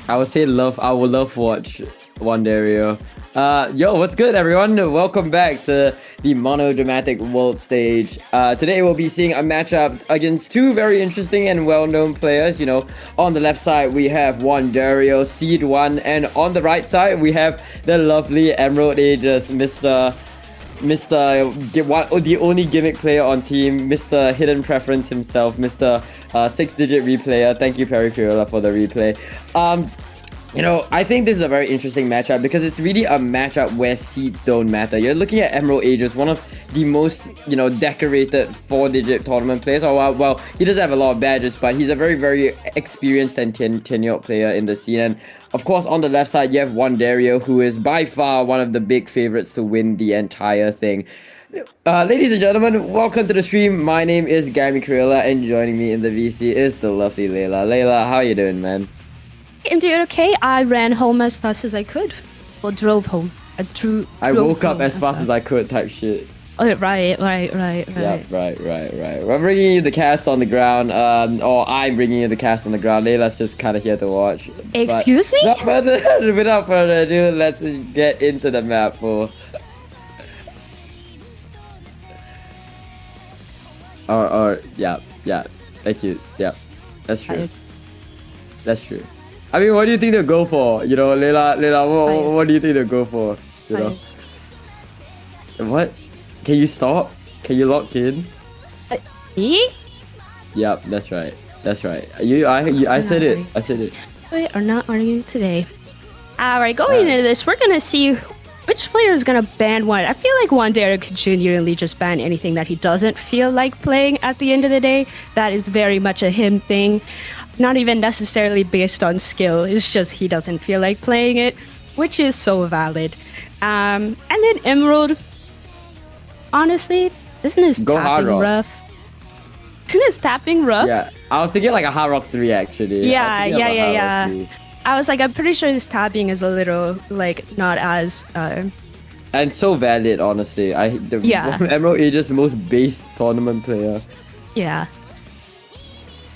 I would say I would love watch Wanderio. Yo, what's good, everyone? Welcome back to the Monodramatic World Stage. Today we'll be seeing a matchup against two very interesting and well-known players. You know, on the left side we have Wanderio, Seed 1, and on the right side we have the lovely Emerald Aegis, the only gimmick player on team, Mr. Hidden Preference himself, Mr. 6-digit replayer. Thank you, Perry Fiola, for the replay. You know, I think this is a very interesting matchup because it's really a matchup where seeds don't matter. You're looking at Emerald Aegis, one of the most, decorated 4-digit tournament players. Oh, well, he doesn't have a lot of badges, but he's a very, very experienced and tenured player in the scene. And of course, on the left side, you have Wanderio, who is by far one of the big favorites to win the entire thing. Ladies and gentlemen, welcome to the stream. My name is Gami Karela, and joining me in the VC is the lovely Layla. Layla, how you doing, man? I'm doing okay. I ran home as fast as I could. Or drove home. I woke up as fast as I could type shit. Oh, right. Yeah, right. We're bringing you the cast on the ground, or I'm bringing you the cast on the ground. Layla's just kind of here to watch. Excuse me? Without further ado, let's get into the map, fool. Yeah. Thank you. Yeah, that's true. That's true. I mean, what do you think they'll go for? You know, Layla, what do you think they'll go for? You know? What? Can you stop? Can you lock in? Me? Yep, that's right. I said it. I said it. We are not arguing today. Alright, going into this, we're gonna see which player is gonna ban what. I feel like Wanderio could genuinely just ban anything that he doesn't feel like playing at the end of the day. That is very much a him thing. Not even necessarily based on skill. It's just he doesn't feel like playing it, which is so valid. And then Emerald, honestly, isn't his tapping rough? Isn't his tapping rough? Yeah, I was thinking like a Hard Rock 3 actually. Yeah. I was like, I'm pretty sure his tapping is a little like not as and so valid, honestly. Emerald Aegis most base tournament player. Yeah.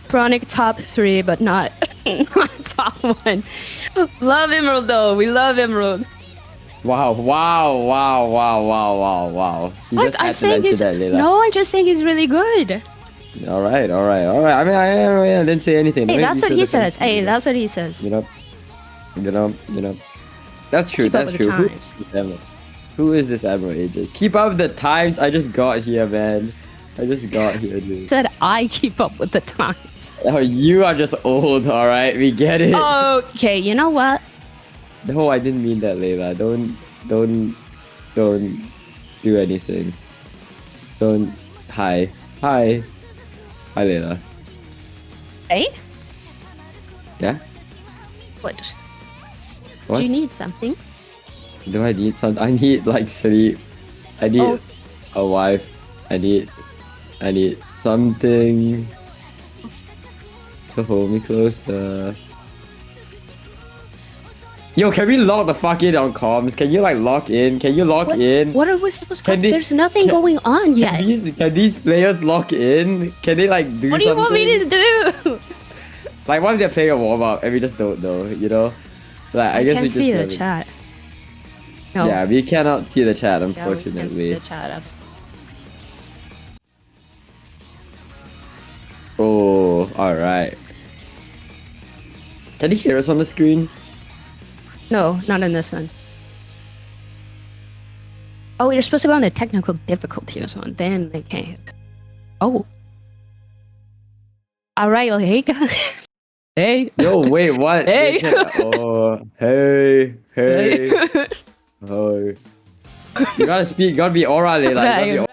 Chronic top 3, but not top 1. Love Emerald though. We love Emerald. Wow. What? I'm saying no, I'm just saying he's really good. All right. I mean, I didn't say anything. Hey, that's what he says. That's what he says. You know. That's true. That's true. Who is this Emerald Aegis? Keep up with the times. I just got here, man. Dude. Said I keep up with the times. Oh, you are just old, alright? We get it. Okay, you know what? No, I didn't mean that, Layla. Don't do anything. Don't. Hi, Layla. Hey? Yeah? What? What? Do you need something? Do I need something? I need, like, sleep. I need a wife. I need something to hold me closer. Yo, can we lock the fuck in on comms? Can you like lock in? Can you lock in? What are we supposed to do? There's nothing going on yet. Can these players lock in? Can they like do something? What do you want me to do? Like, what if they're playing a warm-up and we just don't know, you know? Like, I guess can't we just see the chat. No. Yeah, we cannot see the chat, unfortunately. Yeah, we can't see the chat. Oh, alright. Can you hear us on the screen? No, not in this one. Oh, you're supposed to go on the technical difficulties one. Then they can't. Oh. Alright, well, hey guys. Hey. Yo, wait, what? Hey. Oh, hey. Oh. You gotta speak, you gotta be aura, Layla.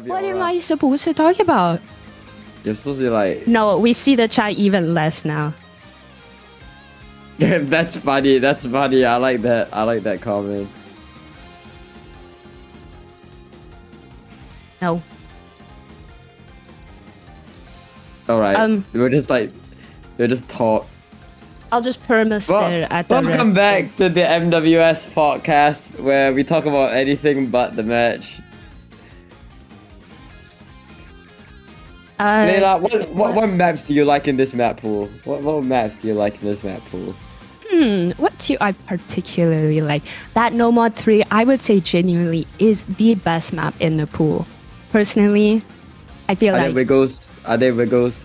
What am I supposed to talk about? You're supposed to like... No, we see the chat even less now. That's funny. I like that comment. No. Alright. We're just talk. I'll just perma stare at the Welcome back to the MWS podcast where we talk about anything but the match. Layla, what maps do you like in this map pool? What maps do you like in this map pool? What do I particularly like? That No Mod 3, I would say genuinely is the best map in the pool. Personally, I feel Are like there wiggles? Are there wiggles?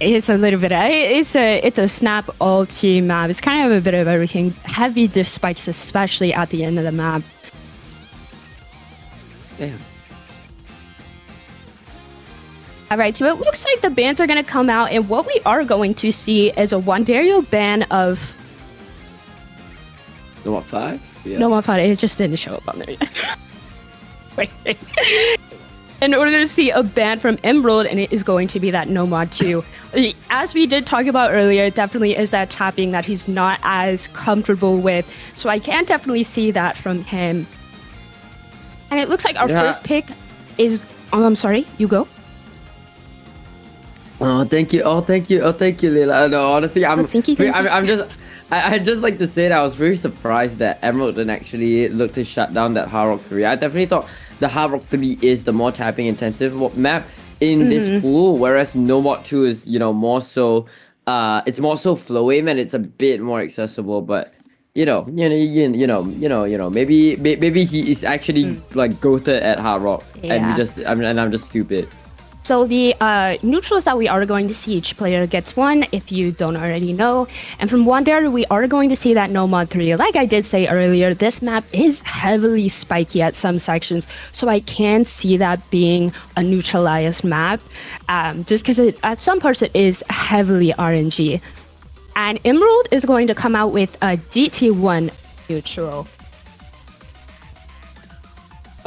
it's a little bit. It's a snap all team map. It's kind of a bit of everything. Heavy diff spikes, especially at the end of the map. Damn. All right, so it looks like the bans are going to come out, and what we are going to see is a Wanderio ban of. No what 5? Yeah. No, I'm fine. It just didn't show up on there yet. Wait. In order to see a ban from Emerald, and it is going to be that No Mod 2. As we did talk about earlier, it definitely is that tapping that he's not as comfortable with. So I can definitely see that from him. And it looks like our first pick is. Oh, I'm sorry. You go. Oh, thank you. Oh, thank you. Oh, thank you, Leila. No, honestly, Thank you. I'd just like to say that I was very surprised that Emerald didn't actually look to shut down that Hard Rock 3. I definitely thought the Hard Rock 3 is the more tapping intensive map in this pool, whereas No Mod 2 is, more so, it's more so flow aim and it's a bit more accessible, but maybe he is actually like goated at Hard Rock, and I'm just stupid. So the neutrals that we are going to see, each player gets one, if you don't already know. And from Wanderio, we are going to see that No Mod 3. Like I did say earlier, this map is heavily spiky at some sections. So I can see that being a neutralized map, just because at some parts it is heavily RNG. And Emerald is going to come out with a DT1 neutral.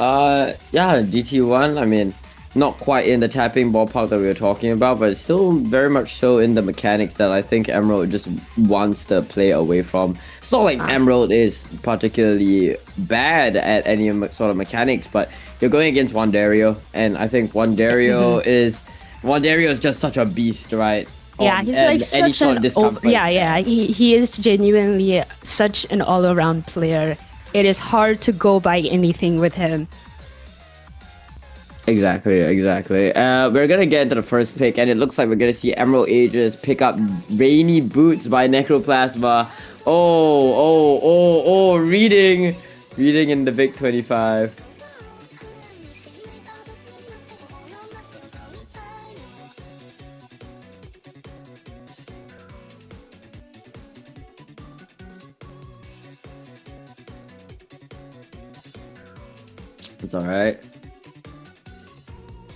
DT1, I mean, not quite in the tapping ballpark that we were talking about, but it's still very much so in the mechanics that I think Emerald just wants to play away from. It's not like Emerald is particularly bad at any sort of mechanics, but you're going against Wanderio, and I think Wanderio is just such a beast, right? Yeah, he's like such an he is genuinely such an all-around player. It is hard to go by anything with him. Exactly. We're gonna get into the first pick, and it looks like we're gonna see Emerald Aegis pick up Rainy Boots by Necroplasma. Reading in the Big 25. It's alright.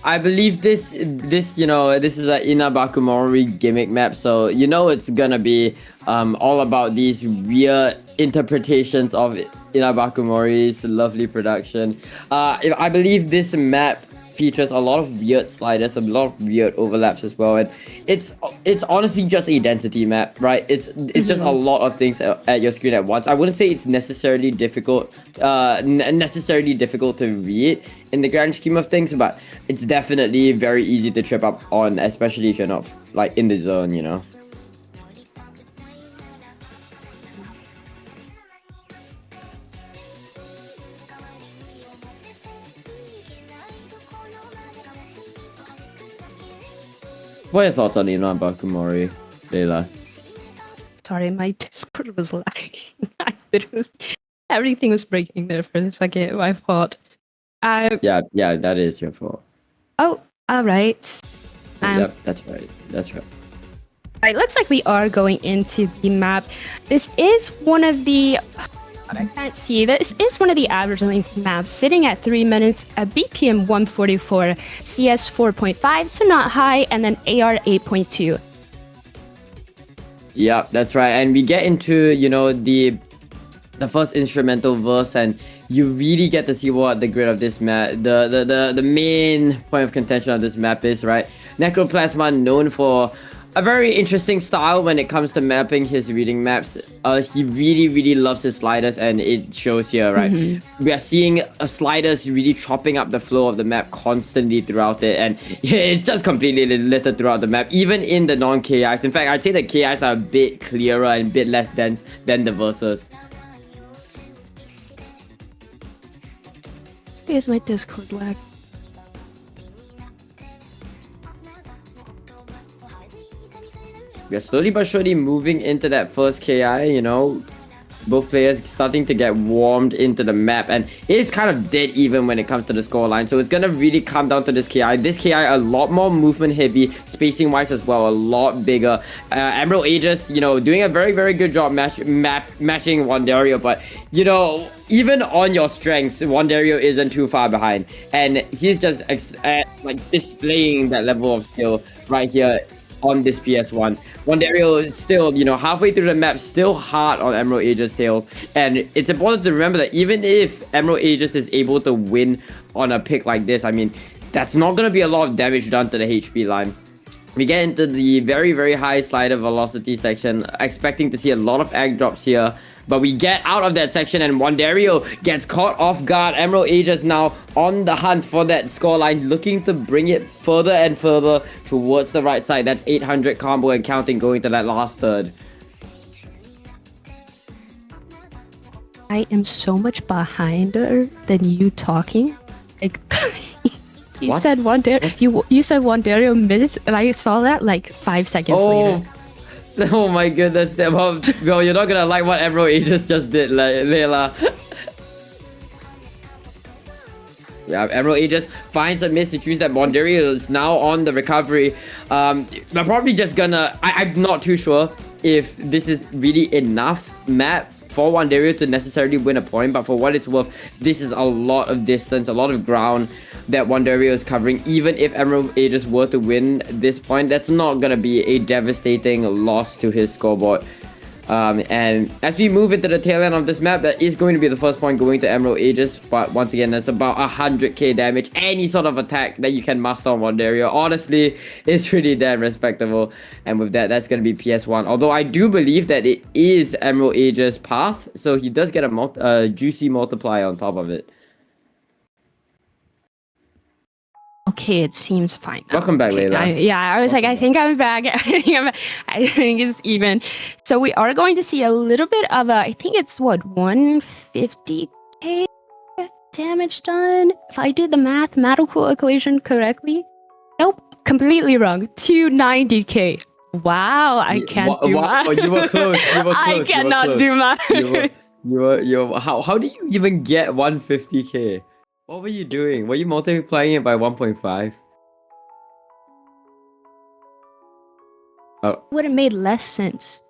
I believe this is a Inabakumori gimmick map, so it's gonna be all about these weird interpretations of Inabakumori's lovely production. I believe this map features a lot of weird sliders, a lot of weird overlaps as well, and it's honestly just a density map, right? It's just a lot of things at your screen at once. I wouldn't say it's necessarily difficult to read in the grand scheme of things, but it's definitely very easy to trip up on, especially if you're not like in the zone, What are your thoughts on Inabakumori, Leila? Sorry, my Discord was lagging. Everything was breaking there for a second. My fault. Yeah, that is your fault. Oh, all right. Yep, that's right. All right, looks like we are going into the map. This is one of the. I can't see. This is one of the average length maps, sitting at 3 minutes, a BPM 144, CS 4.5, so not high, and then AR 8.2. Yeah, that's right. And we get into the first instrumental verse, and you really get to see what the grid of this map, the main point of contention of this map is, right? Necroplasma, known for a very interesting style when it comes to mapping his reading maps. He really loves his sliders, and it shows here, right? We are seeing sliders really chopping up the flow of the map constantly throughout it, and it's just completely littered throughout the map, even in the non-KIs. In fact, I'd say the KIs are a bit clearer and a bit less dense than the verses. Here's my Discord lag. we're slowly but surely moving into that first KI, you know. Both players starting to get warmed into the map, and it's kind of dead even when it comes to the scoreline. So it's gonna really come down to this KI. This KI a lot more movement heavy, spacing wise as well, a lot bigger. Emerald Aegis, you know, doing a very, very good job matching Wanderio, but you know, even on your strengths, Wanderio isn't too far behind, and he's just like displaying that level of skill right here on this PS1. Wanderio is still, you know, halfway through the map, still hard on Emerald Aegis tails. And it's important to remember that even if Emerald Aegis is able to win on a pick like this, I mean, that's not going to be a lot of damage done to the HP line. We get into the very, very high slider velocity section, expecting to see a lot of egg drops here. But we get out of that section and Wanderio gets caught off guard. Emerald Aegis now on the hunt for that scoreline, looking to bring it further and further towards the right side. That's 800 combo and counting going to that last third. I am so much behind her than you talking. Like, you What? said Wanderio. You said Wanderio missed, and I saw that like 5 seconds later. Oh my goodness. Well, you're not gonna like what Emerald Aegis just did, Layla. Yeah, Emerald Aegis finds a miss to choose that. Wanderio is now on the recovery. I'm probably just gonna... I'm not too sure if this is really enough map for Wanderio to necessarily win a point, but for what it's worth, this is a lot of distance, a lot of ground that Wanderio is covering. Even if Emerald Aegis were to win this point, that's not gonna be a devastating loss to his scoreboard. And as we move into the tail end of this map, that is going to be the first point going to Emerald Aegis, but once again, that's about 100k damage. Any sort of attack that you can master on Wanderio, honestly, is pretty damn respectable. And with that, that's going to be PS1. Although I do believe that it is Emerald Aegis' path, so he does get a juicy multiplier on top of it. Okay, it seems fine now. Welcome back, Okay, Layla. I was like, I think I'm back. I think it's even. So we are going to see a little bit of a, I think it's what, 150k damage done? If I did the mathematical equation correctly. Nope, completely wrong. 290k. Wow, I can't do math. Oh, you were close. You were close. I cannot do math. How do you even get 150k? What were you doing? Were you multiplying it by 1.5? Oh. Would have made less sense.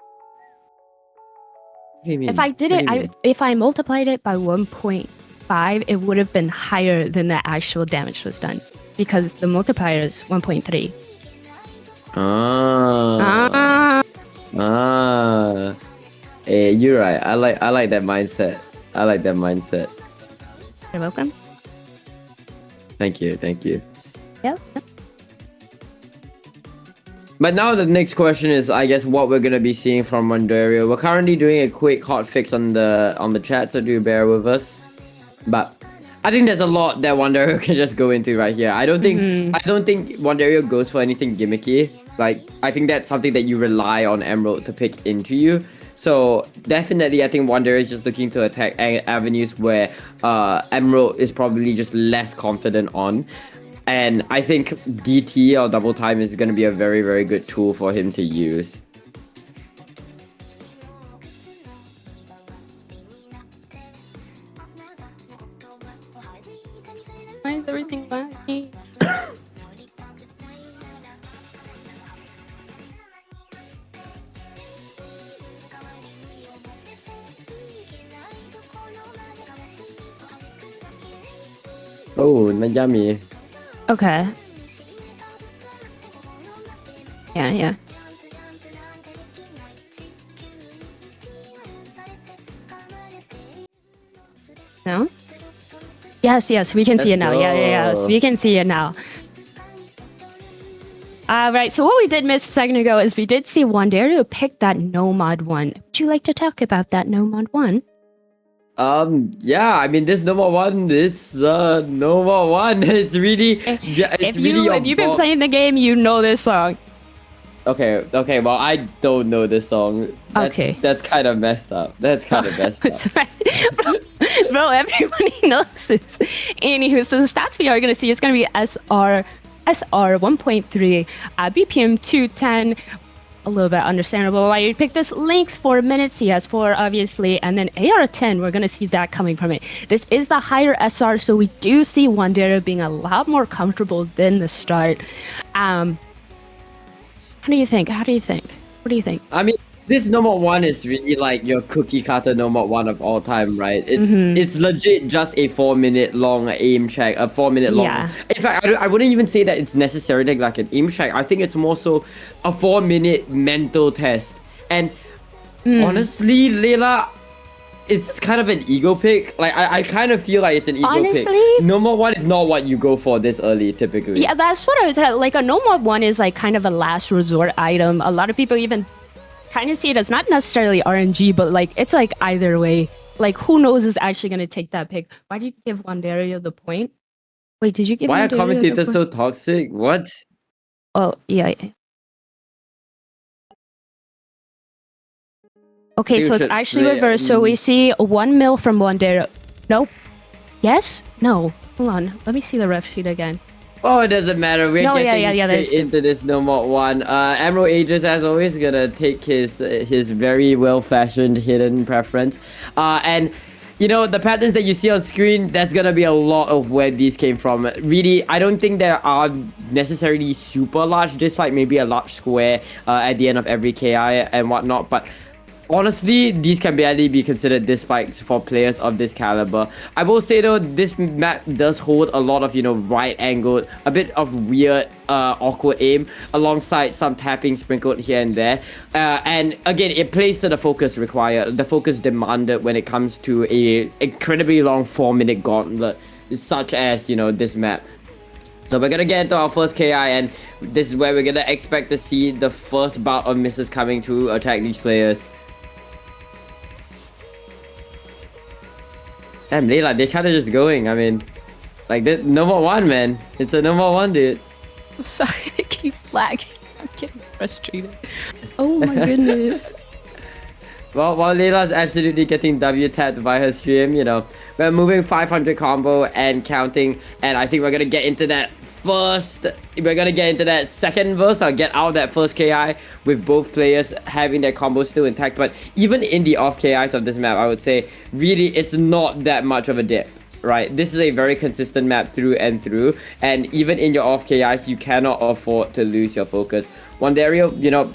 What do you mean? If I did What do it, you mean? if I multiplied it by 1.5, it would have been higher than the actual damage was done because the multiplier is 1.3. Hey, you're right. I like that mindset. I like that mindset. You're welcome. Thank you. Yep. But now the next question is, I guess, what we're gonna be seeing from Wanderio. We're currently doing a quick hot fix on the chat, so do bear with us. But I think there's a lot that Wanderio can just go into right here. I don't think Wanderio goes for anything gimmicky. Like, I think that's something that you rely on Emerald to pick into you. So definitely, I think Wanderio is just looking to attack avenues where Emerald is probably just less confident on. And I think DT or double time is going to be a very, very good tool for him to use. Why is everything laggy? Oh, Najami. Okay. Yeah. No? Yes, we can see it now. Yeah. So we can see it now. Right, so what we did miss a second ago is we did see Wanderio pick that no mod 1. Would you like to talk about that no mod 1? Yeah, I mean, this number one, it's number one. It's really, If you've been playing the game, you know this song. Okay, well, I don't know this song. That's kind of messed up. Bro, everybody knows this. Anywho, so the stats we are going to see is going to be SR 1.3, BPM 210, a little bit understandable why you picked this. Length 4 minutes, CS4 obviously, and then AR10, we're gonna see that coming from it. This is the higher SR, so we do see Wanderio being a lot more comfortable than the start. How do you think? What do you think? I mean, this Nomad 1 is really like your cookie cutter Nomad 1 of all time, right? It's legit just a 4-minute long aim check, a 4-minute long. Yeah. In fact, I wouldn't even say that it's necessarily like an aim check. I think it's more so a 4-minute mental test. And honestly, Layla, it's just kind of an ego pick. Like I kind of feel like it's an ego Honestly? pick. Nomad 1 is not what you go for this early typically. Yeah, that's what I was like. A Nomad 1 is like kind of a last resort item. A lot of people even kind of see it as not necessarily RNG, but like it's like either way. Like who knows is actually gonna take that pick? Why did you give Wanderio the point? Wait, did you give? Why are Wanderio the commentators point? so toxic? What? Oh yeah. Okay, so it's should actually play- reversed. So we see 1 mil from Wanderio. Nope. Yes? No. Hold on. Let me see the ref sheet again. Oh, it doesn't matter. We're No, yeah, getting there's- straight into this Nomad 1. Emerald Aegis, as always, gonna take his very well-fashioned hidden preference. And, you know, the patterns that you see on screen, that's gonna be a lot of where these came from. Really, I don't think there are necessarily super large, just like maybe a large square at the end of every KI and whatnot, but honestly, these can barely be considered diss spikes for players of this caliber. I will say though, this map does hold a lot of, you know, right angled, a bit of weird, awkward aim, alongside some tapping sprinkled here and there. And again, it plays to the focus required, the focus demanded when it comes to a incredibly long 4-minute gauntlet, such as, you know, this map. So we're gonna get into our first KI, and this is where we're gonna expect to see the first bout of misses coming to attack these players. Damn, Layla, they're kind of just going. I mean, like, Nomad 1, man. It's a Nomad 1, dude. I'm sorry, I keep lagging. I'm getting frustrated. Oh my goodness. Well, while Layla's absolutely getting W-tapped by her stream, you know, we're moving 500 combo and counting, and I think we're gonna get into that second verse. I'll get out of that first KI with both players having their combos still intact. But even in the off KIs of this map, I would say really it's not that much of a dip, right? This is a very consistent map through and through, and even in your off KIs, you cannot afford to lose your focus. Wanderio, you know,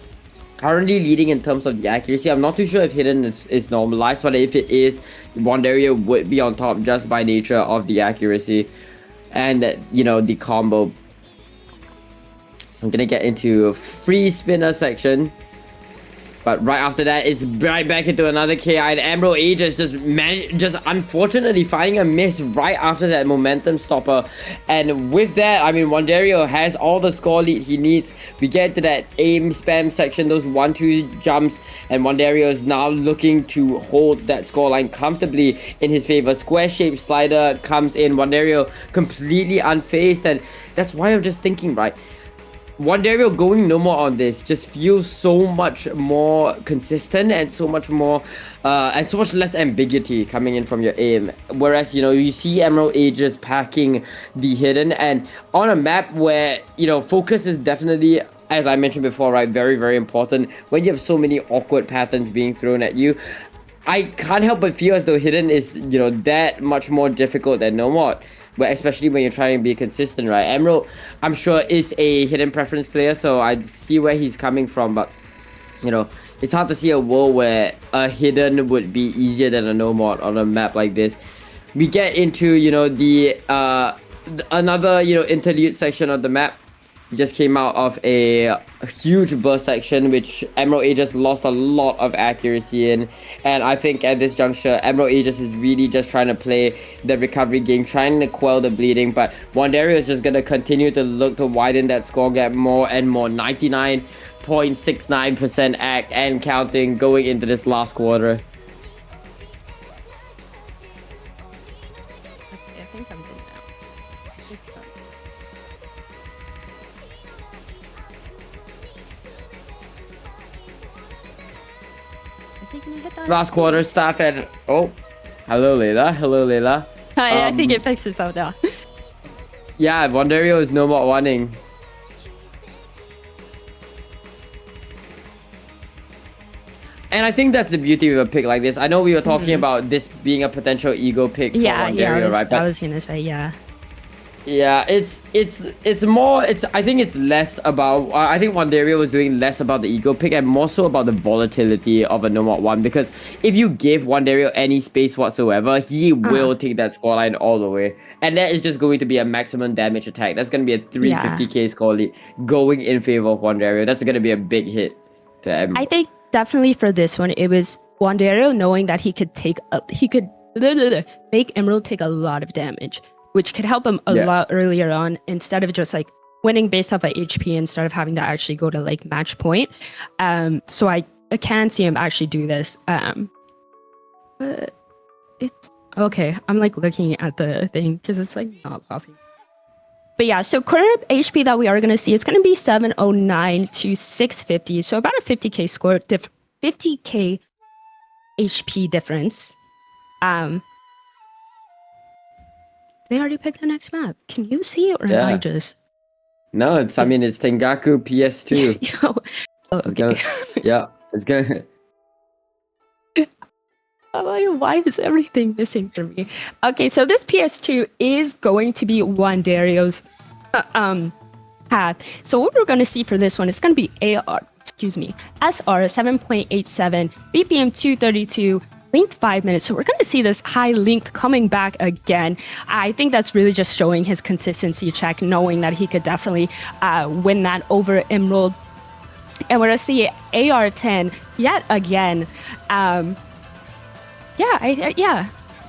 currently leading in terms of the accuracy. I'm not too sure if hidden is normalized, but if it is, Wanderio would be on top just by nature of the accuracy and, you know, the combo. I'm gonna get into free spinner section, but right after that, it's right back into another KI. And Emerald Aegis just unfortunately finding a miss right after that momentum stopper. And with that, I mean, Wanderio has all the score lead he needs. We get to that aim spam section, those 1-2 jumps, and Wanderio is now looking to hold that scoreline comfortably in his favor. Square shaped slider comes in, Wanderio completely unfazed, and that's why I'm just thinking, right? Wanderio going no more on this just feels so much more consistent and so much more and so much less ambiguity coming in from your aim. Whereas, you know, you see Emerald Aegis packing the hidden, and on a map where, you know, focus is definitely, as I mentioned before, right, very, very important. When you have so many awkward patterns being thrown at you, I can't help but feel as though hidden is, you know, that much more difficult than no more. But especially when you're trying to be consistent, right? Emerald, I'm sure, is a hidden preference player, so I see where he's coming from, but, you know, it's hard to see a world where a hidden would be easier than a no mod on a map like this. We get into, you know, the another, you know, interlude section of the map. We just came out of a huge burst section, which Emerald Aegis lost a lot of accuracy in. And I think at this juncture, Emerald Aegis is really just trying to play the recovery game, trying to quell the bleeding. But Wanderio is just going to continue to look to widen that score gap more and more. 99.69% act and counting going into this last quarter. I think I'm good now. Is he gonna hit that? Last quarter, stop at... Oh, hello, Layla. Hello, Layla. I think it fixed itself now. Yeah, Wanderio is no more wanting. And I think that's the beauty of a pick like this. I know we were talking about this being a potential ego pick for Wanderio, right? I was gonna say, yeah. Yeah, it's more. I think it's less about. I think Wanderio was doing less about the ego pick and more so about the volatility of a Nomad 1. Because if you give Wanderio any space whatsoever, he will take that scoreline all the way, and that is just going to be a maximum damage attack. That's going to be a 350k score lead going in favor of Wanderio. That's going to be a big hit to Emerald. I think definitely for this one, it was Wanderio knowing that he could make Emerald take a lot of damage, which could help him a lot earlier on instead of just like winning based off of HP instead of having to actually go to like match point. So I can see him actually do this. But it's okay. I'm like looking at the thing because it's like not popping. But yeah, so current HP that we are going to see is going to be 709 to 650. So about a 50k score, 50k HP difference. They already picked the next map. Can you see it or am I just... No, it's Tengaku PS2. Yo. Oh, okay. It's gonna... I'm like, why is everything missing for me? Okay, so this PS2 is going to be Wanderio's path. So what we're going to see for this one is going to be SR 7.87, BPM 232, length 5 minutes. So we're going to see this high length coming back again. I think that's really just showing his consistency check, knowing that he could definitely win that over Emerald. And we're going to see AR10 yet again.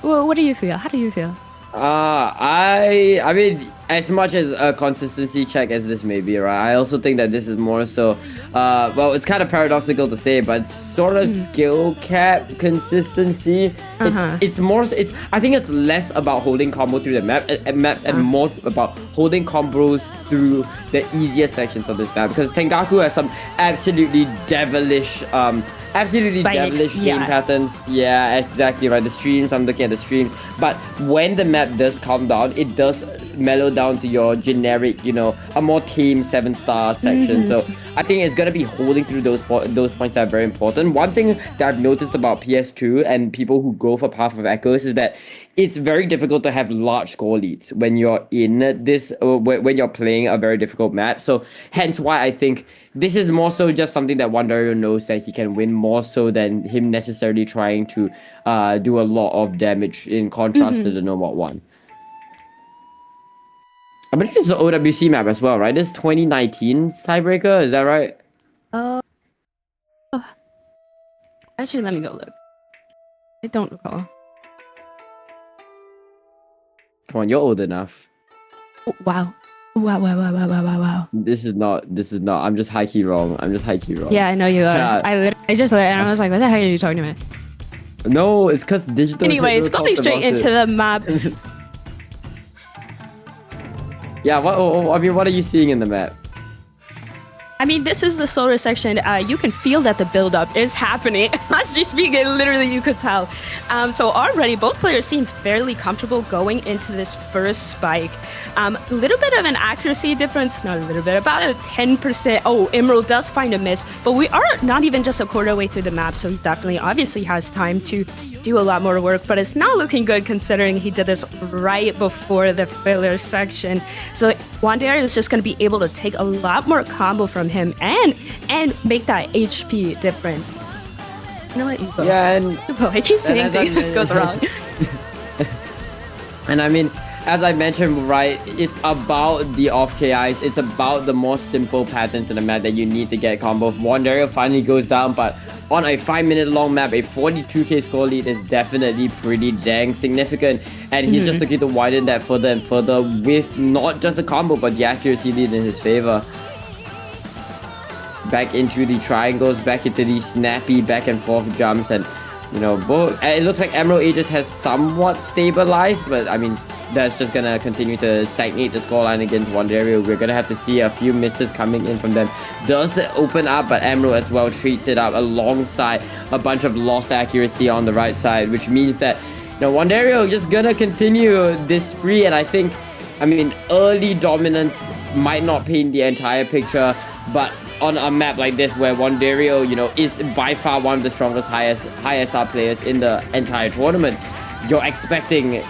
Well, what do you feel? How do you feel? I mean, as much as a consistency check as this may be, right? I also think that this is more so, well, it's kind of paradoxical to say, but sort of skill cap consistency. It's more. I think it's less about holding combo through the maps and more about holding combos through the easier sections of this map. Because Tengaku has some absolutely devilish game patterns. Yeah, exactly right. The streams, I'm looking at the streams. But when the map does calm down, it does mellow down to your generic, a more tame 7-star section. So I think it's gonna be holding through those points that are very important. One thing that I've noticed about PS2 and people who go for Path of Echoes is that it's very difficult to have large score leads when you're in this, when you're playing a very difficult map. So hence why I think this is more so just something that Wanderio knows that he can win more so than him necessarily trying to do a lot of damage in contrast to the Nomad 1. I believe this is an OWC map as well, right? This is 2019's tiebreaker, is that right? Actually, let me go look. I don't recall. Come on, you're old enough. Oh, wow. Wow. This is not, I'm just high-key wrong. Yeah, I know you are. I just and I was like, what the heck are you talking about? No, it's because digital... Anyways, going straight into the map. Yeah, what are you seeing in the map? I mean, this is the solar section. You can feel that the build-up is happening. As you speak, literally you could tell. So already, both players seem fairly comfortable going into this first spike. A little bit of an accuracy difference, not a little bit, about a 10%. Oh, Emerald does find a miss, but we are not even just a quarter way through the map, so he definitely obviously has time to do a lot more work, but it's not looking good considering he did this right before the filler section. So Wanderio is just going to be able to take a lot more combo from him and make that HP difference. You know what? You go. Yeah, and... I keep saying things that goes wrong. And I mean, as I mentioned, right, it's about the off KIs. It's about the more simple patterns in the map that you need to get combo. Wanderio finally goes down, but on a 5-minute long map, a 42k score lead is definitely pretty dang significant. And he's just looking to widen that further and further with not just the combo, but the accuracy lead in his favor. Back into the triangles, back into the snappy back and forth jumps, and both. It looks like Emerald Aegis has somewhat stabilized, but I mean, that's just gonna continue to stagnate the scoreline against Wanderio. We're gonna have to see a few misses coming in from them. Does it open up, but Emerald as well treats it up alongside a bunch of lost accuracy on the right side, which means that Wanderio just gonna continue this spree. And I mean, early dominance might not paint the entire picture, but on a map like this where Wanderio, you know, is by far one of the strongest high SR players in the entire tournament, you're expecting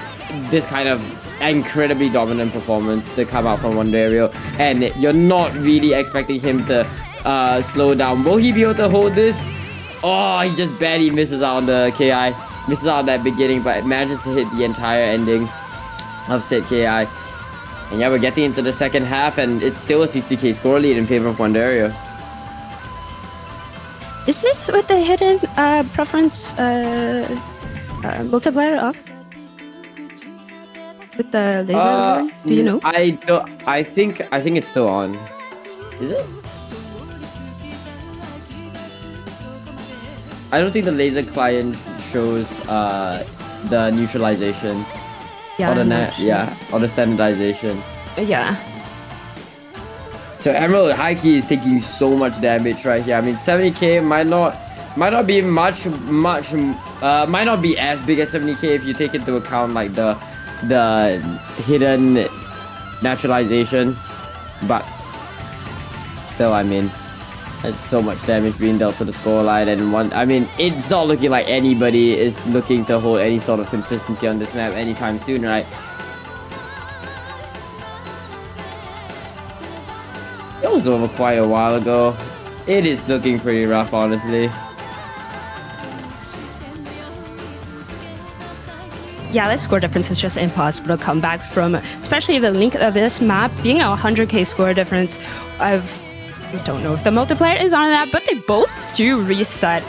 this kind of incredibly dominant performance to come out from Wanderio, and you're not really expecting him to slow down. Will he be able to hold this? Oh, he just barely misses out on the KI. Misses out that beginning, but manages to hit the entire ending of said KI. And yeah, we're getting into the second half, and it's still a 60k score lead in favor of Wanderio. Is this with the hidden preference multiplier off? With the laser one? Do you know? I think it's still on. Is it? I don't think the laser client shows the neutralization. Yeah, or or the standardization. Yeah. So Emerald high key is taking so much damage right here. I mean, 70k might not be might not be as big as 70k if you take into account like the hidden naturalization, but still, I mean, there's so much damage being dealt to the scoreline, and I mean, it's not looking like anybody is looking to hold any sort of consistency on this map anytime soon, right? It was over quite a while ago. It is looking pretty rough, honestly. Yeah, that score difference is just impossible to come back from, especially the length of this map being a 100k score difference. I don't know if the multiplier is on that, but they both do reset.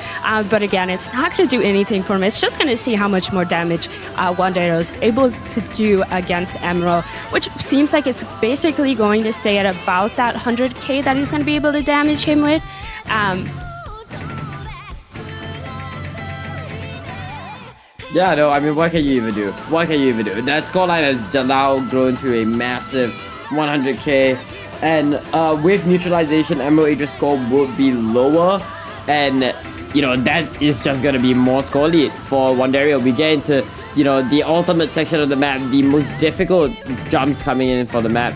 But again, it's not going to do anything for him. It's just going to see how much more damage Wanderio is able to do against Emerald, which seems like it's basically going to stay at about that 100k that he's going to be able to damage him with. Yeah, no, I mean, what can you even do? What can you even do? That scoreline has now grown to a massive 100k. And with neutralization, Emerald Age's score would be lower. And, you know, that is just going to be more score lead for Wanderio. We get into, you know, the ultimate section of the map, the most difficult jumps coming in for the map.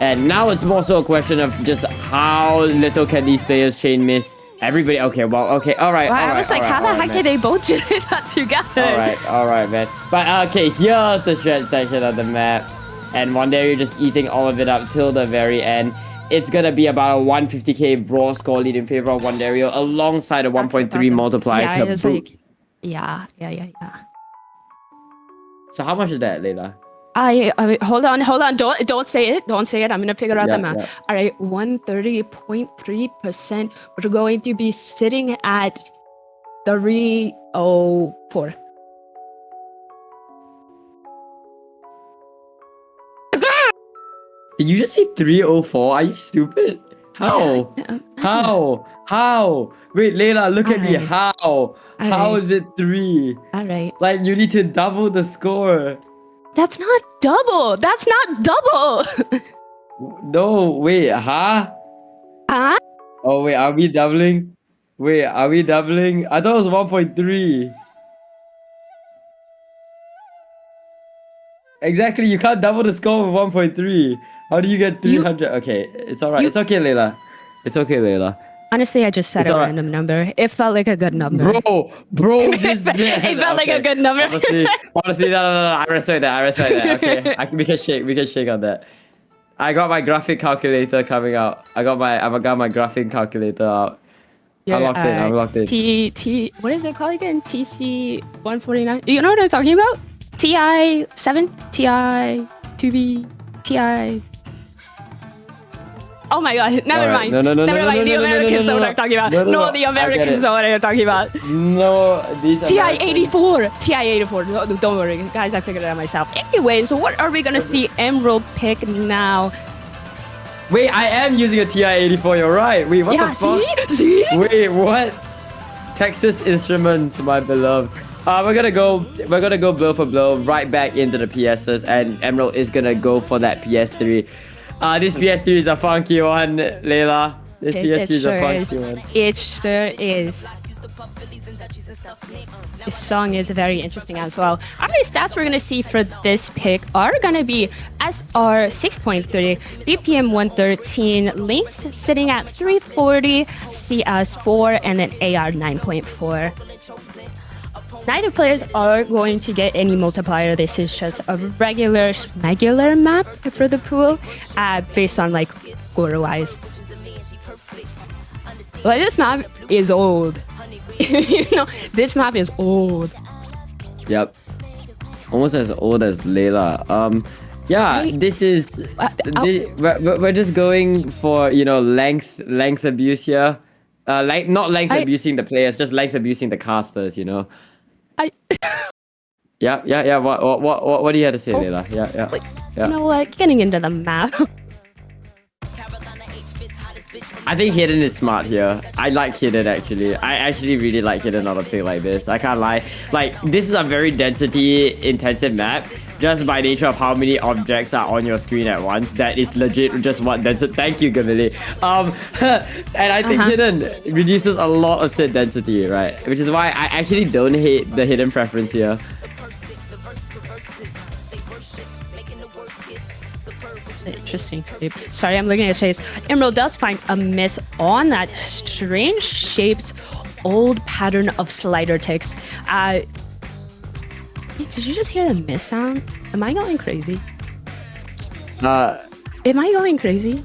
And now it's more so a question of just how little can these players chain miss. Everybody, okay, well, okay, all right. I was like, how the heck did they both do that together? All right, man. But okay, here's the shred section of the map. And Wanderio just eating all of it up till the very end. It's gonna be about a 150k raw score lead in favor of Wanderio, alongside a 1.3 multiplier. Yeah, to it's boot. like, yeah. So how much is that, Layla? I hold on. Don't say it. I'm gonna figure out the math. Yeah. All right, 130.3%. We're going to be sitting at 304. Did you just say 304? Are you stupid? How? How? Wait, Layla, look at me. How? How is it 3? All right. Like, you need to double the score. That's not double. No, wait, huh? Huh? Oh, wait, are we doubling? I thought it was 1.3. Exactly, you can't double the score with 1.3. How do you get 300? Okay, it's alright. It's okay, Layla. Honestly, I just said a random number. It felt like a good number. Bro, just it felt like a good number. Honestly, no. I respect that. Okay, we can shake on that. I got my graphic calculator coming out. I got my graphic calculator out. I'm locked in. What is it called again? TC 149. You know what I'm talking about? TI 7, TI 2B, TI. Oh my god, never mind. No, never mind. The Americans know what I'm talking about. No, the Americans know what I'm talking about. No, these TI 84. TI 84. No, don't worry, guys. I figured it out myself. Anyway, so what are we gonna see Emerald pick now? Wait, I am using a TI 84. You're right. Wait, what the fuck? See? Wait, what? Texas Instruments, my beloved. We're gonna go blow for blow right back into the PSs, and Emerald is gonna go for that PS3. This PS3 is a funky one, Layla. This PS3 is a funky one. It sure is. This song is very interesting as well. Alright, stats we're gonna see for this pick are gonna be SR 6.3, BPM 113, length sitting at 340, CS 4, and then AR 9.4. Neither players are going to get any multiplier. This is just a regular map for the pool, based on like score wise. But this map is old. This map is old. Yep. Almost as old as Layla. Yeah, this is... we're just going for, length abuse here. Not length abusing the players, just length abusing the casters, Yeah. What do you have to say, Layla? Yeah. You know what? Getting into the map. I think Hidden is smart here. I like Hidden actually. I actually really like Hidden on a pick like this. I can't lie. Like, this is a very density intensive map. Just by nature of how many objects are on your screen at once. That is legit just what density. Thank you, Gamili. And I think Hidden reduces a lot of set density, right? Which is why I actually don't hate the Hidden preference here. Interesting. Sorry, I'm looking at shapes. Emerald does find a miss on that strange shapes old pattern of slider ticks. Did you just hear the miss sound? Am I going crazy? Am I going crazy?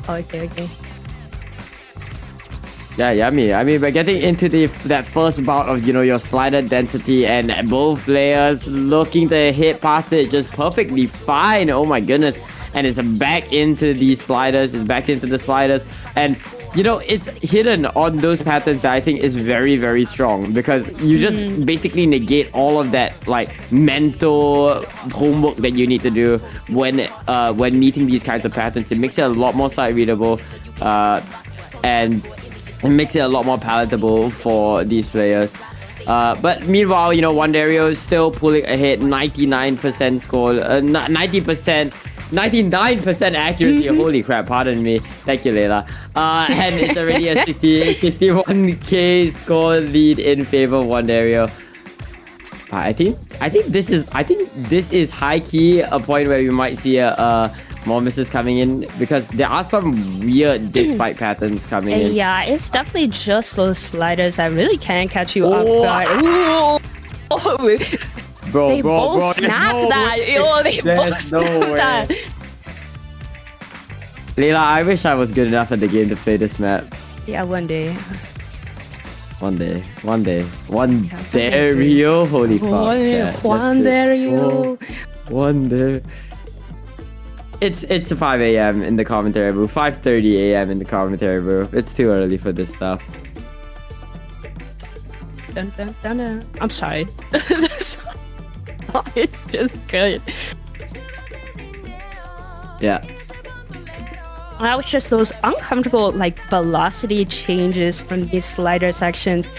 Oh, okay. Yeah, yummy. I mean, we're getting into that first bout of, your slider density, and both players looking to hit past it just perfectly fine. Oh my goodness. And it's back into these sliders. It's back into the sliders. And, it's hidden on those patterns that I think is very, very strong, because you just basically negate all of that, mental homework that you need to do when meeting these kinds of patterns. It makes it a lot more sight readable, and it makes it a lot more palatable for these players. But meanwhile, Wanderio is still pulling ahead, 99% score, 99% accuracy. Holy crap, pardon me. Thank you, Layla. And it's already a 61k score lead in favor of Wanderio. I think this is high key a point where we might see more misses coming in, because there are some weird despite patterns coming in. Yeah, it's definitely just those sliders that really can catch you off guard. They both snapped that. They both snapped that. Layla, I wish I was good enough at the game to play this map. Yeah, one day. Wanderio, holy fuck. Wanderio. Wanderio. It's 5 a.m. in the commentary booth. 5:30 a.m. in the commentary booth. It's too early for this stuff. Dun, dun, dun, dun. I'm sorry. It's just good. Yeah. That was just those uncomfortable velocity changes from these slider sections.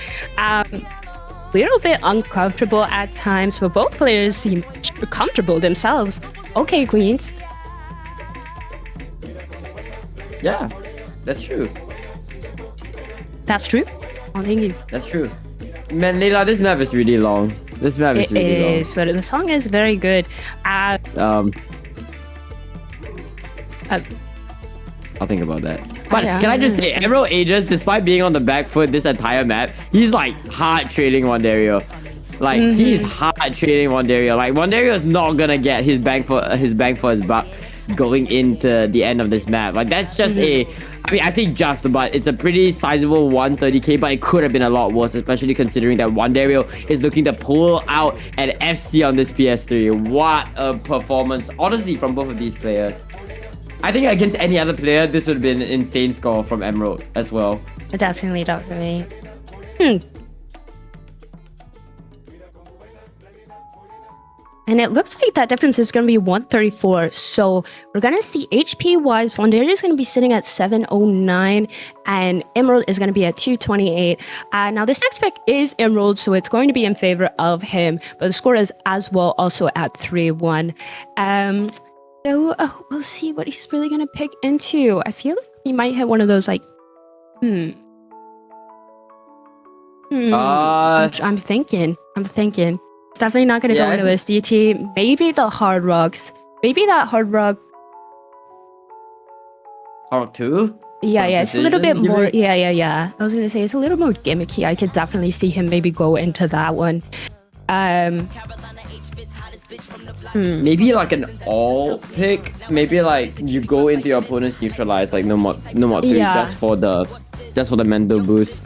Little bit uncomfortable at times, but both players seem comfortable themselves. Okay, Queens. Yeah, that's true. That's true? Oh, thank you. That's true. Man, Layla, this map is really long. This map is really long. It is, but the song is very good. I'll think about that. But can I just say, Emerald Aegis, despite being on the back foot this entire map, he's hard trailing Wanderio. He's hard trailing Wanderio. Wanderio is not gonna get his bang for his buck going into the end of this map. That's just I say just, but it's a pretty sizable 130k, but it could have been a lot worse, especially considering that Wanderio is looking to pull out an FC on this PS3. What a performance, honestly, from both of these players. I think against any other player, this would have been an insane score from Emerald as well. Definitely. And it looks like that difference is going to be 134. So we're going to see HP-wise, Wanderio is going to be sitting at 709, and Emerald is going to be at 228. Now, this next pick is Emerald, so it's going to be in favor of him, but the score is as well also at 3-1. So we'll see what he's really going to pick into. I feel like He might hit one of those like, hmm. Uh, I'm thinking. It's definitely not gonna go Yeah, into his DT. Maybe the hard rocks. Maybe that hard rock. Hard 2? Yeah, Hard it's a little bit precision more. gimmick? Yeah. I was gonna say it's a little more gimmicky. I could definitely see him maybe go into that one. Maybe like an all pick. Maybe like you go into your opponent's neutralize like no more 3 Yeah. just for the mental boost.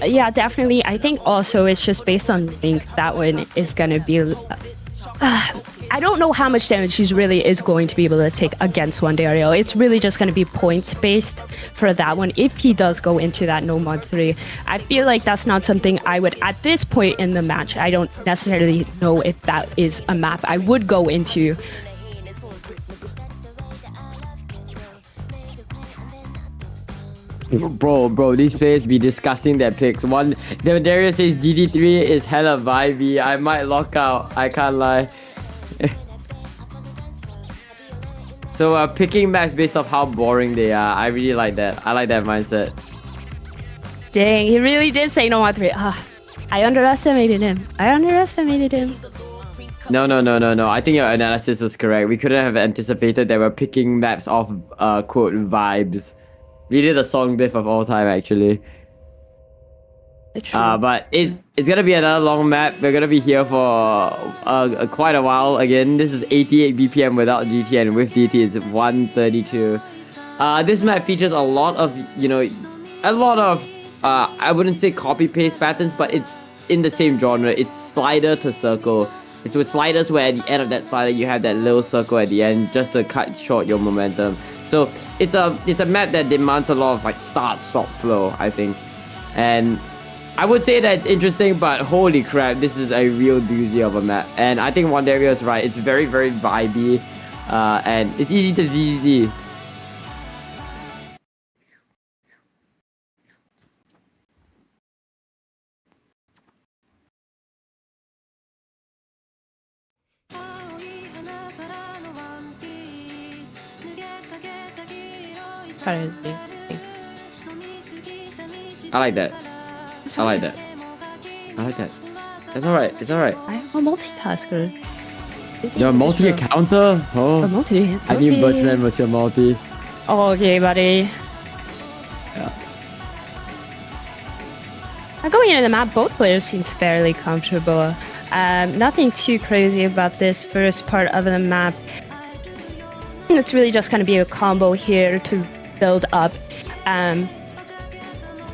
Yeah, definitely. I think also it's just based on Link. That one is gonna be. I don't know how much damage he really is going to be able to take against Wanderio. It's really just going to be points based for that one. If he does go into that no mod 3, I feel like that's not something I would, at this point in the match, I don't necessarily know if that is a map I would go into. Bro, these players be discussing their picks. One, Darius says GD3 is hella vibey. I might lock out. I can't lie. So picking maps based off how boring they are. I really like that. I like that mindset. Dang, he really did say no mod 3. I underestimated him. No. I think your analysis was correct. We couldn't have anticipated that we're picking maps off quote vibes. We did a song diff of all time actually. It's true. But it's gonna be another long map. We're gonna be here for quite a while again. This is 88 BPM without DT, and with DT it's 132. This map features a lot of I wouldn't say copy paste patterns, but it's in the same genre. It's slider to circle. It's with sliders where at the end of that slider you have that little circle at the end just to cut short your momentum. So it's a map that demands a lot of like start stop flow, I think, and I would say that it's interesting, but holy crap, this is a real doozy of a map. And I think Wanderio is right. It's very, very vibey, and it's easy to ZZ. Sorry. I like that. It's alright. I'm a multitasker. You're a multi-accounter? Oh. A multi. I knew Bertrand was your multi. Okay, buddy. Yeah. Going into the map, both players seem fairly comfortable. Nothing too crazy about this first part of the map. It's really just going to be a combo here to build up.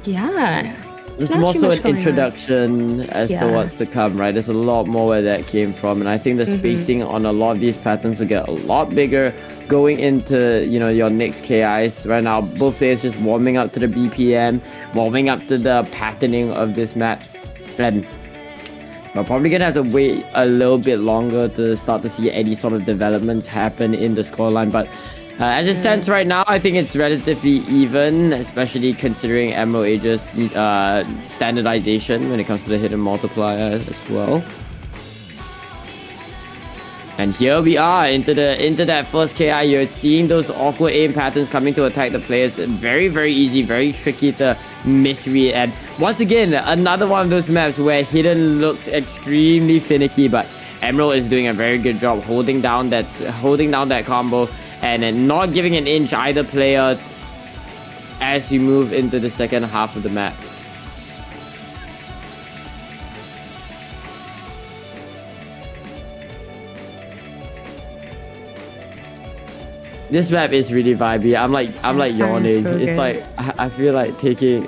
Yeah. It's more so an introduction as to what's to come, right? There's a lot more where that came from, and I think the spacing on a lot of these patterns will get a lot bigger going into your next KIs. Right now, both players just warming up to the BPM, warming up to the patterning of this map, and we're probably gonna have to wait a little bit longer to start to see any sort of developments happen in the scoreline, but as it stands right now, I think it's relatively even, especially considering Emerald Age's standardization when it comes to the hidden multiplier as well. And here we are into that first KI. You're seeing those awkward aim patterns coming to attack the players. Very, very easy, very tricky to misread. And once again, another one of those maps where hidden looks extremely finicky, but Emerald is doing a very good job holding down that combo and then not giving an inch either player as we move into the second half of the map. This map is really vibey. I'm like yawning. So it's like I feel like taking.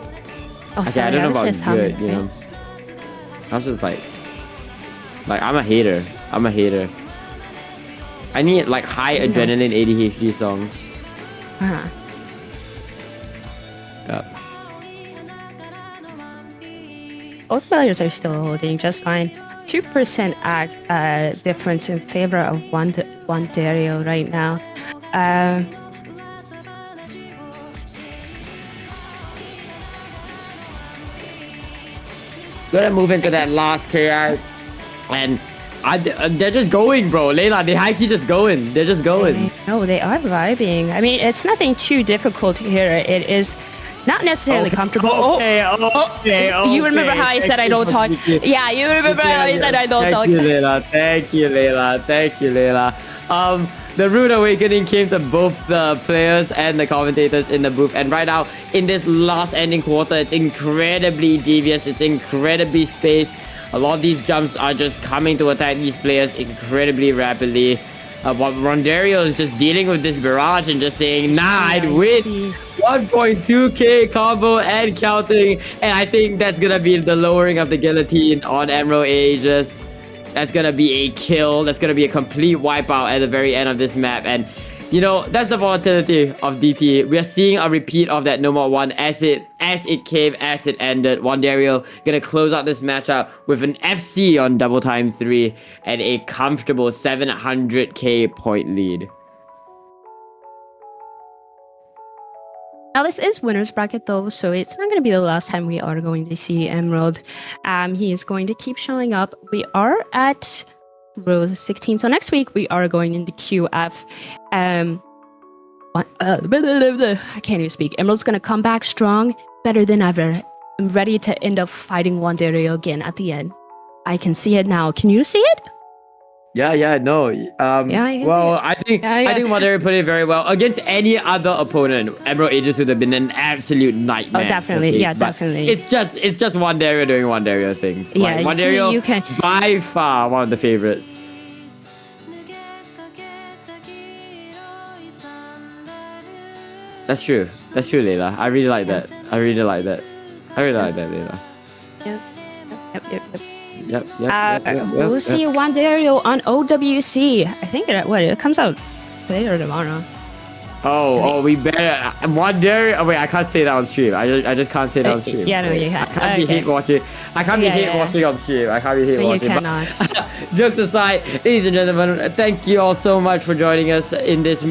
Okay, I don't know about good, I'm just like I'm a hater. I need like high adrenaline ADHD songs. Yep. Both players are still holding just fine. 2% difference in favor of Wanderio right now. Gonna move into that last KI, and They're just going, bro. Layla, they high key just going. They're just going. No, they are vibing. I mean, it's nothing too difficult here. It is not necessarily comfortable. Okay. You remember how I said I don't talk? Yeah, you remember how I said I don't talk? Thank you, Layla. The rude awakening came to both the players and the commentators in the booth. And right now, in this last ending quarter, it's incredibly devious. It's incredibly spaced. A lot of these jumps are just coming to attack these players incredibly rapidly. Wanderio is just dealing with this barrage and just saying, nah, I'd win. 1.2k combo and counting. And I think that's going to be the lowering of the guillotine on Emerald Aegis. That's going to be a kill. That's going to be a complete wipeout at the very end of this map. And, you know, that's the volatility of DT. We are seeing a repeat of that No More 1 as it came, as it ended. Wanderio going to close out this matchup with an FC on double times 3 and a comfortable 700k point lead. Now, this is winner's bracket, though, so it's not going to be the last time we are going to see Emerald. He is going to keep showing up. We are at Rose 16, so next week we are going into QF. I can't even speak. Emerald's going to come back strong, better than ever. I'm ready to end up fighting Wanderio again at the end. I can see it now. Can you see it? No. I think Wanderio put it very well. Against any other opponent, Emerald Aegis would have been an absolute nightmare. Oh, definitely. Face, yeah, definitely. It's just Wanderio doing Wanderio things. Yeah, like, Wanderio, you can by far one of the favorites. That's true, Layla. I really like that. Layla. Yep. We'll see Wanderio on OWC. I think it comes out today or tomorrow. We better Wanderio. Oh, wait, I can't say that on stream. I just can't say that on stream. Yeah, no, you can't. I can't be hate watching. I can't be hate watching on stream. I can't be hate watching. You cannot. Jokes aside, ladies and gentlemen, thank you all so much for joining us in this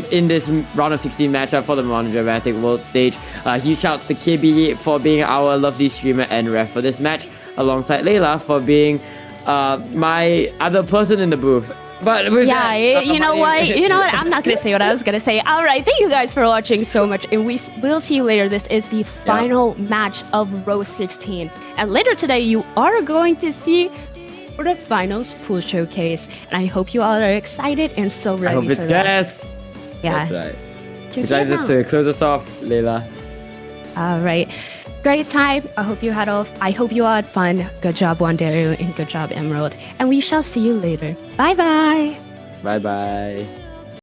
round of 16 matchup for the Monodramatic World Stage. Huge shouts to KB for being our lovely streamer and ref for this match, alongside Layla for being my other person in the booth. But you know what? I'm not gonna say what I was gonna say. All right, thank you guys for watching so much, and we'll see you later. This is the final match of Row 16, and later today you are going to see for the finals pool showcase. And I hope you all are excited and so ready. I hope it's gas. Yeah, that's right. Excited to close us off, Layla. All right. Great time. I hope you all had fun. Good job, Wanderio, and good job, Emerald. And we shall see you later. Bye bye. Bye bye.